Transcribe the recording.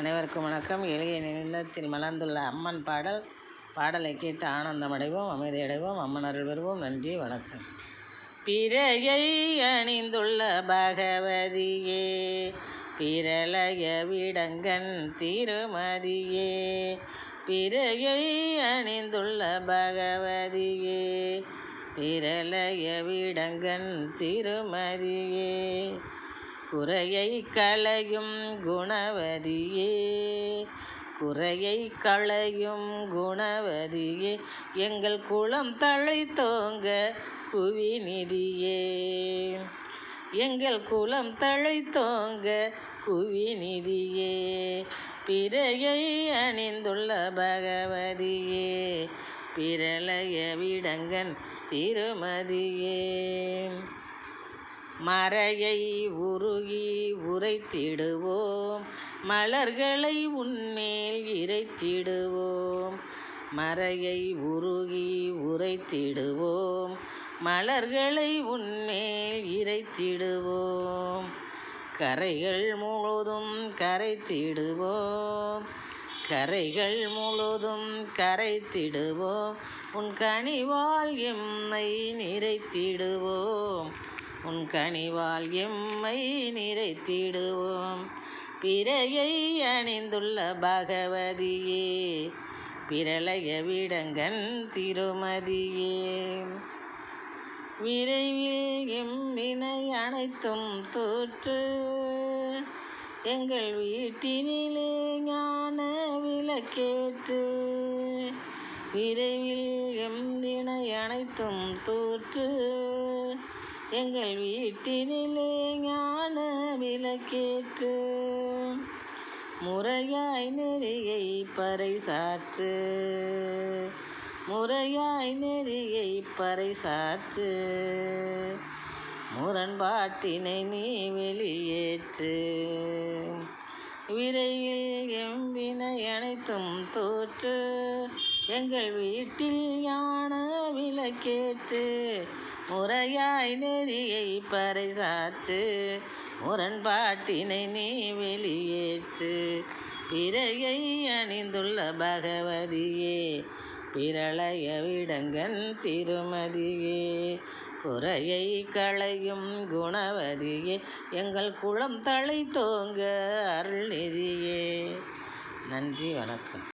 அனைவருக்கும் வணக்கம். எளிய நிலத்தில் மலர்ந்துள்ள அம்மன் பாடலை கேட்டு ஆனந்தமடைவோம், அமைதியடைவோம், அம்மன் அருள் பெறுவோம். நன்றி, வணக்கம். பிறையை அணிந்துள்ள பகவதியே, பிரளய விடங்கன் திருமதியே, பிறையை அணிந்துள்ள பகவதியே, பிரளய விடங்கன் திருமதியே, குறையை களையும் குணவதியே, குறையை களையும் குணவதியே, எங்கள் குலம் தழைத்தோங்க குவிநிதியே, எங்கள் குலம் தழைத்தோங்க குவிநிதியே, பிறையை அணிந்துள்ள பகவதியே, பிரளய விடங்கன் திருமதியே, மறையை உருகி உரைத்திடுவோம், மலர்களை உன்மேல் இறைத்திடுவோம், மறையை உருகி உரைத்திடுவோம், மலர்களை உன்மேல் இறைத்திடுவோம், கரைகள் முழுதும் கரைத்திடுவோம், கரைகள் முழுதும் கரைத்திடுவோம், உன் கனிவால் எம்மை நிறைத்திடுவோம், உன் கனிவால் எம்மை நிறைத்திடுவோம், பிறையை அணிந்துள்ள பகவதியே, பிரளய விடங்கன் திருமதியே, விரைவில் எம்வினை அனைத்தும் தோற்று எங்கள் வீட்டினிலே ஞான விளக்கேற்று, விரைவில் எம்வினை அனைத்தும் தோற்று எங்கள் வீட்டினிலே ஞான விளக்கேற்று, முறையாய் நெறியை பறைசாற்று, முறையாய் நெறியை பறைசாற்று, முரண்பாட்டினை நீ வெளியேற்று, விரைவில் எம்வினை அனைத்தும் தோற்று எங்கள் வீட்டில் ஞான விளக்கேற்று, முறையாய் நெறியை பறைசாற்று, முரண்பாட்டினை நீ வெளியேற்று, பிறையை அணிந்துள்ள பகவதியே, பிரளய விடங்கன் திருமதியே, குறையை களையும் குணவதியே, எங்கள் குலம் தழைத்தோங்க அருள்நிதியே. நன்றி, வணக்கம்.